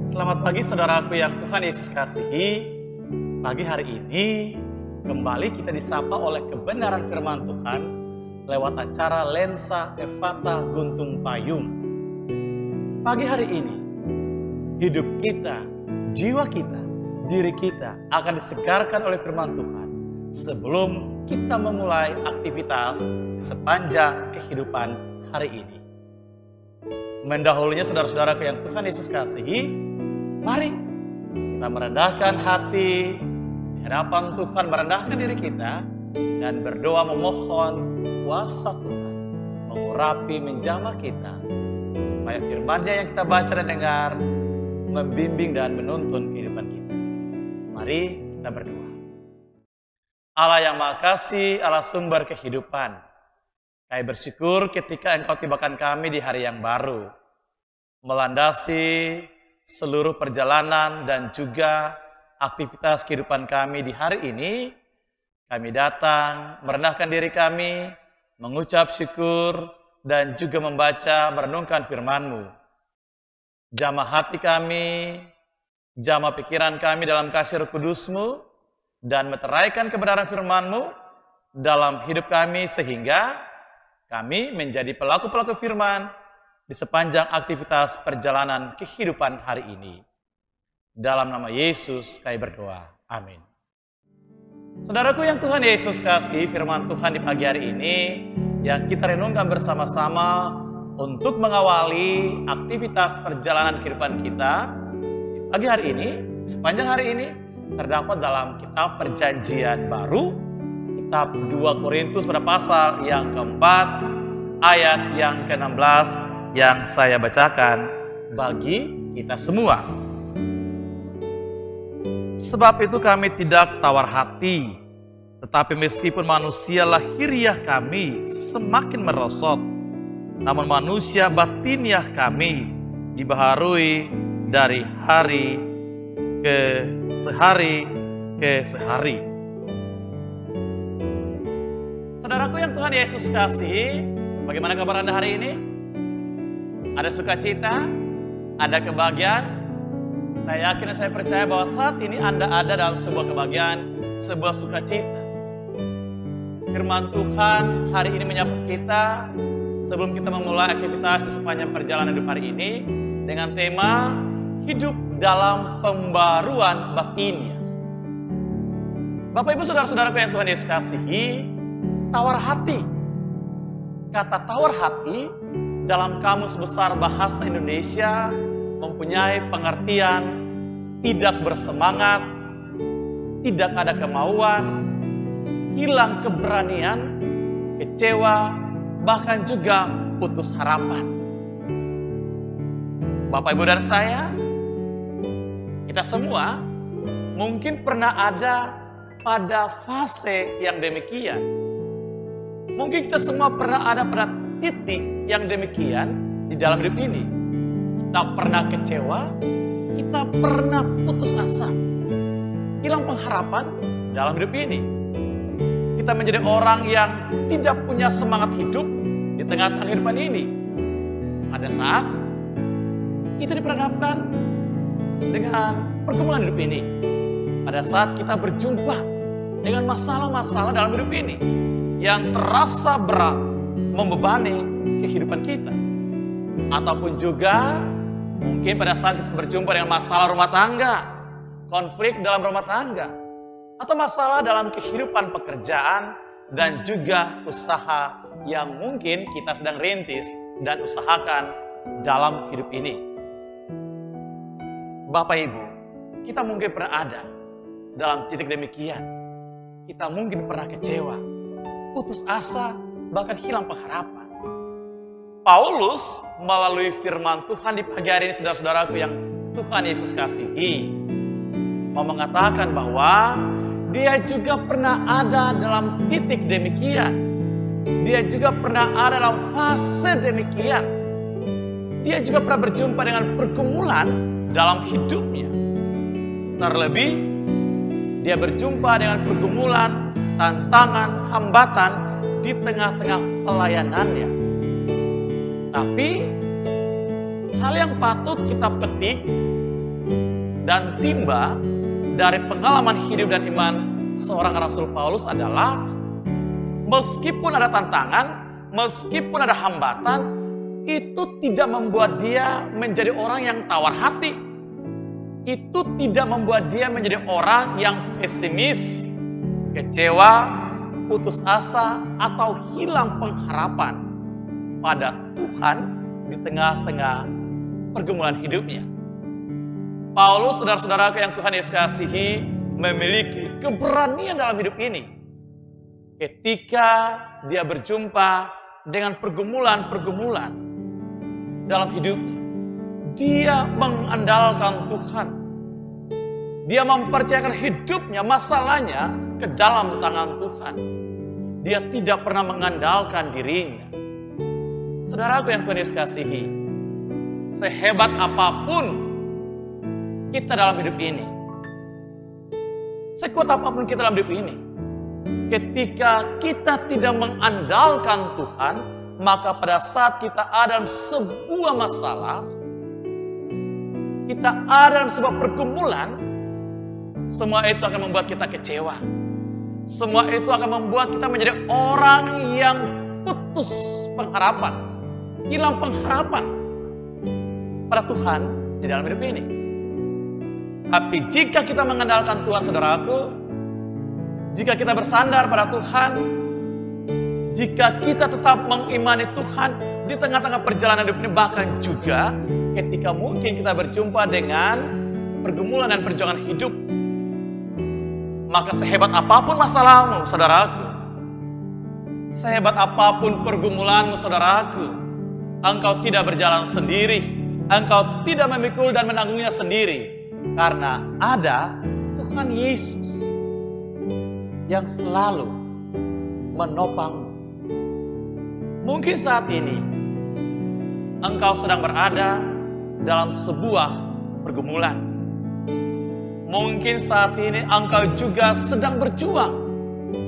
Selamat pagi saudaraku yang Tuhan Yesus kasihi. Pagi hari ini kembali kita disapa oleh kebenaran firman Tuhan lewat acara Lensa Efata Guntung Payung. Pagi hari ini hidup kita, jiwa kita, diri kita akan disegarkan oleh firman Tuhan sebelum kita memulai aktivitas sepanjang kehidupan hari ini. Mendahulunya saudara-saudaraku yang Tuhan Yesus kasihi, mari kita merendahkan hati di hadapan Tuhan, merendahkan diri kita dan berdoa memohon kuasa Tuhan mengurapi, menjamah kita supaya firman-Nya yang kita baca dan dengar membimbing dan menuntun kehidupan kita. Mari kita berdoa. Allah yang Maha Kasih, Allah sumber kehidupan, kami bersyukur ketika Engkau tibakan kami di hari yang baru, melandasi seluruh perjalanan dan juga aktivitas kehidupan kami di hari ini. Kami datang merendahkan diri kami, mengucap syukur dan juga membaca merenungkan firman-Mu. Jamah hati kami, jamah pikiran kami dalam kasih Roh Kudus-Mu dan meteraikan kebenaran firman-Mu dalam hidup kami sehingga kami menjadi pelaku-pelaku firman di sepanjang aktivitas perjalanan kehidupan hari ini. Dalam nama Yesus kami berdoa. Amin. Saudaraku yang Tuhan Yesus kasih, firman Tuhan di pagi hari ini yang kita renungkan bersama-sama untuk mengawali aktivitas perjalanan kehidupan kita di pagi hari ini, sepanjang hari ini terdapat dalam kitab Perjanjian Baru, kitab 2 Korintus pada pasal yang keempat, ayat yang ke-16 yang saya bacakan bagi kita semua. Sebab itu kami tidak tawar hati, tetapi meskipun manusia lahiriah kami semakin merosot, namun manusia batiniah kami dibaharui dari hari ke sehari. Saudaraku yang Tuhan Yesus kasih, bagaimana kabar Anda hari ini? Ada sukacita? Ada kebahagiaan? Saya yakin dan saya percaya bahwa saat ini Anda ada dalam sebuah kebahagiaan, sebuah sukacita. Firman Tuhan hari ini menyapa kita sebelum kita memulai aktivitas di sepanjang perjalanan hidup hari ini dengan tema hidup dalam pembaruan batinnya. Bapak Ibu saudara-saudaraku yang Tuhan Yesus kasihi, tawar hati. Kata tawar hati dalam Kamus Besar Bahasa Indonesia mempunyai pengertian tidak bersemangat, tidak ada kemauan, hilang keberanian, kecewa, bahkan juga putus harapan. Bapak, Ibu, dan saya, kita semua mungkin pernah ada pada fase yang demikian. Mungkin kita semua pernah ada pada titik yang demikian di dalam hidup ini. Kita pernah kecewa, kita pernah putus asa, hilang pengharapan dalam hidup ini. Kita menjadi orang yang tidak punya semangat hidup di tengah-tengah kehidupan ini. Pada saat kita diperhadapkan dengan pergumulan hidup ini, pada saat kita berjumpa dengan masalah-masalah dalam hidup ini yang terasa berat, membebani kehidupan kita. Ataupun juga mungkin pada saat kita berjumpa dengan masalah rumah tangga, konflik dalam rumah tangga, atau masalah dalam kehidupan pekerjaan dan juga usaha yang mungkin kita sedang rintis dan usahakan dalam hidup ini. Bapak Ibu, kita mungkin pernah ada dalam titik demikian. Kita mungkin pernah kecewa, putus asa, bahkan hilang pengharapan. Paulus melalui firman Tuhan di pagi hari ini, saudara-saudaraku yang Tuhan Yesus kasihi, mau mengatakan bahwa dia juga pernah ada dalam titik demikian. Dia juga pernah ada dalam fase demikian. Dia juga pernah berjumpa dengan pergumulan dalam hidupnya. Terlebih, dia berjumpa dengan pergumulan, tantangan, hambatan di tengah-tengah pelayanannya. Tapi hal yang patut kita petik dan timba dari pengalaman hidup dan iman seorang Rasul Paulus adalah meskipun ada tantangan, meskipun ada hambatan, itu tidak membuat dia menjadi orang yang tawar hati. Itu tidak membuat dia menjadi orang yang pesimis, kecewa, putus asa, atau hilang pengharapan pada Tuhan di tengah-tengah pergumulan hidupnya. Paulus, saudara-saudaraku yang Tuhan Yesus kasihi, memiliki keberanian dalam hidup ini. Ketika dia berjumpa dengan pergumulan-pergumulan dalam hidupnya, dia mengandalkan Tuhan. Dia mempercayakan hidupnya, masalahnya ke dalam tangan Tuhan. Dia tidak pernah mengandalkan dirinya. Saudaraku yang Tuhan Yesus kasihi, sehebat apapun kita dalam hidup ini, sekuat apapun kita dalam hidup ini, ketika kita tidak mengandalkan Tuhan, maka pada saat kita ada dalam sebuah masalah, kita ada dalam sebuah pergumulan, semua itu akan membuat kita kecewa. Semua itu akan membuat kita menjadi orang yang putus pengharapan, hilang pengharapan pada Tuhan di dalam hidup ini. Tapi jika kita mengandalkan Tuhan, saudaraku, jika kita bersandar pada Tuhan, jika kita tetap mengimani Tuhan di tengah-tengah perjalanan hidup ini, bahkan juga ketika mungkin kita berjumpa dengan pergumulan dan perjuangan hidup, maka sehebat apapun masalahmu, saudaraku, sehebat apapun pergumulanmu, saudaraku, engkau tidak berjalan sendiri, engkau tidak memikul dan menanggungnya sendiri. Karena ada Tuhan Yesus yang selalu menopangmu. Mungkin saat ini engkau sedang berada dalam sebuah pergumulan. Mungkin saat ini engkau juga sedang berjuang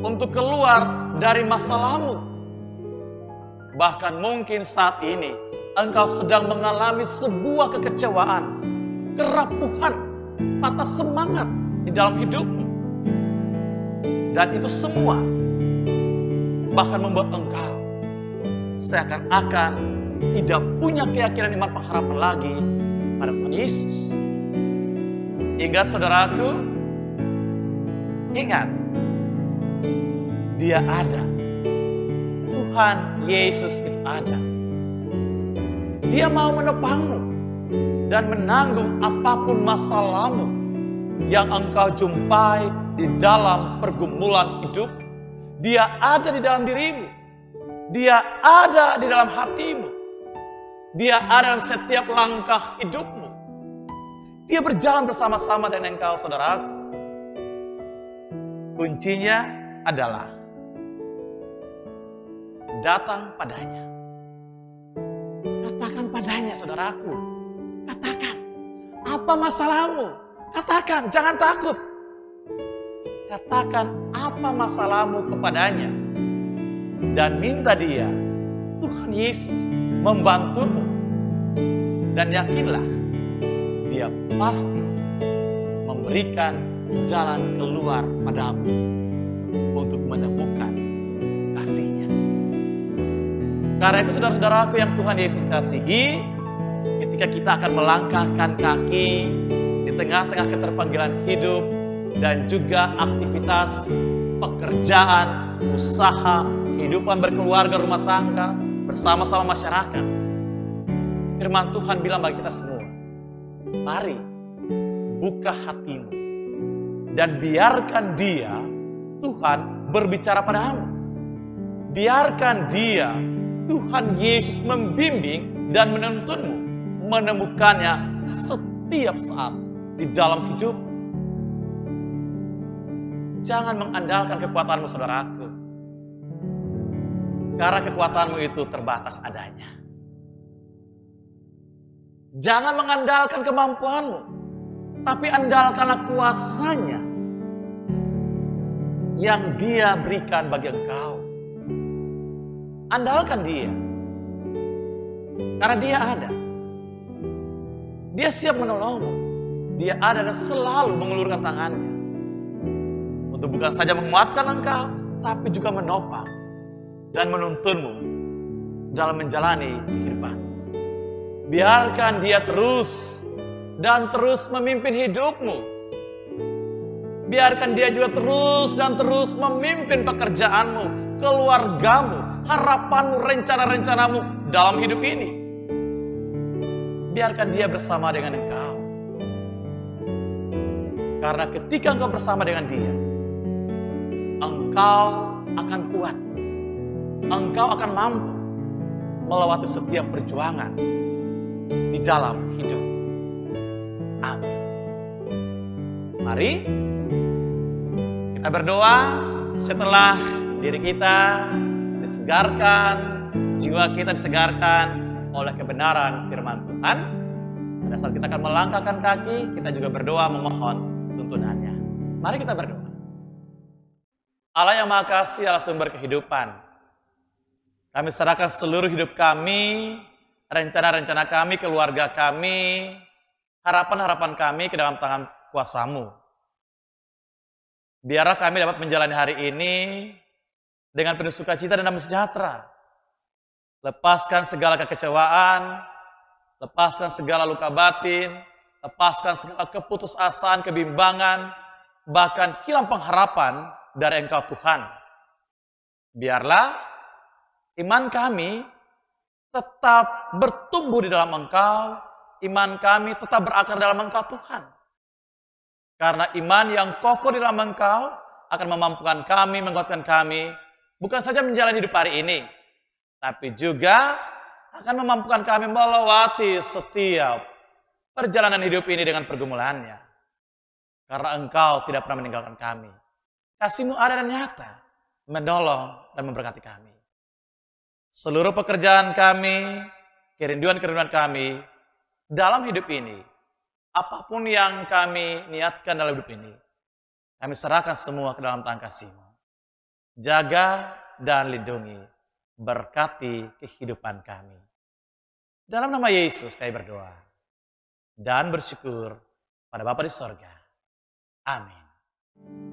untuk keluar dari masalahmu. Bahkan mungkin saat ini engkau sedang mengalami sebuah kekecewaan, kerapuhan, patah semangat di dalam hidupmu. Dan itu semua bahkan membuat engkau seakan-akan tidak punya keyakinan iman pengharapan lagi pada Tuhan Yesus. Ingat saudaraku, ingat, Dia ada. Tuhan Yesus itu ada. Dia mau menopangmu dan menanggung apapun masalahmu yang engkau jumpai di dalam pergumulan hidup. Dia ada di dalam dirimu. Dia ada di dalam hatimu. Dia ada dalam setiap langkah hidupmu. Dia berjalan bersama-sama dengan engkau, saudaraku. Kuncinya adalah datang padanya. Katakan padanya, saudaraku. Katakan, apa masalahmu? Katakan, jangan takut. Katakan apa masalahmu kepadanya. Dan minta Dia, Tuhan Yesus, membantumu. Dan yakinlah, Dia pasti memberikan jalan keluar padamu untuk menemukan kasih-Nya. Karena itu saudara-saudaraku yang Tuhan Yesus kasihi, ketika kita akan melangkahkan kaki di tengah-tengah keterpanggilan hidup dan juga aktivitas pekerjaan, usaha, kehidupan berkeluarga, rumah tangga, bersama-sama masyarakat, firman Tuhan bilang bagi kita semua, mari buka hatimu dan biarkan Dia, Tuhan, berbicara padamu. Biarkan Dia, Tuhan Yesus, membimbing dan menuntunmu menemukannya setiap saat di dalam hidup. Jangan mengandalkan kekuatanmu, saudaraku. Karena kekuatanmu itu terbatas adanya. Jangan mengandalkan kemampuanmu, tapi andalkanlah kuasa-Nya yang Dia berikan bagi engkau. Andalkan Dia. Karena Dia ada. Dia siap menolongmu. Dia ada dan selalu mengulurkan tangannya. Untuk bukan saja menguatkan engkau, tapi juga menopang dan menuntunmu dalam menjalani kehidupan. Biarkan dia terus dan terus memimpin hidupmu. Biarkan dia juga terus dan terus memimpin pekerjaanmu, keluargamu, harapanmu, rencana-rencanamu dalam hidup ini. Biarkan dia bersama dengan engkau. Karena ketika engkau bersama dengan dia, engkau akan kuat. Engkau akan mampu melewati setiap perjuangan di dalam hidup. Amin. Mari kita berdoa setelah diri kita disegarkan, jiwa kita disegarkan oleh kebenaran firman Tuhan. Pada saat kita akan melangkahkan kaki, kita juga berdoa memohon tuntunannya. Mari kita berdoa. Allah yang Maha Kasih, Allah sumber kehidupan, kami serahkan seluruh hidup kami, rencana-rencana kami, keluarga kami, harapan-harapan kami ke dalam tangan kuasa-Mu. Biarlah kami dapat menjalani hari ini dengan penuh sukacita dan damai sejahtera. Lepaskan segala kekecewaan, lepaskan segala luka batin, lepaskan segala keputusasaan, kebimbangan, bahkan hilang pengharapan dari Engkau Tuhan. Biarlah iman kami tetap bertumbuh di dalam Engkau, iman kami tetap berakar dalam Engkau Tuhan. Karena iman yang kokoh di dalam Engkau akan memampukan kami, menguatkan kami, bukan saja menjalani hidup hari ini, tapi juga akan memampukan kami melewati setiap perjalanan hidup ini dengan pergumulannya. Karena Engkau tidak pernah meninggalkan kami. Kasih-Mu ada dan nyata, menolong dan memberkati kami. Seluruh pekerjaan kami, kerinduan-kerinduan kami dalam hidup ini, apapun yang kami niatkan dalam hidup ini, kami serahkan semua ke dalam tangan Kasih-Mu. Jaga dan lindungi, berkati kehidupan kami. Dalam nama Yesus kami berdoa dan bersyukur pada Bapa di sorga. Amin.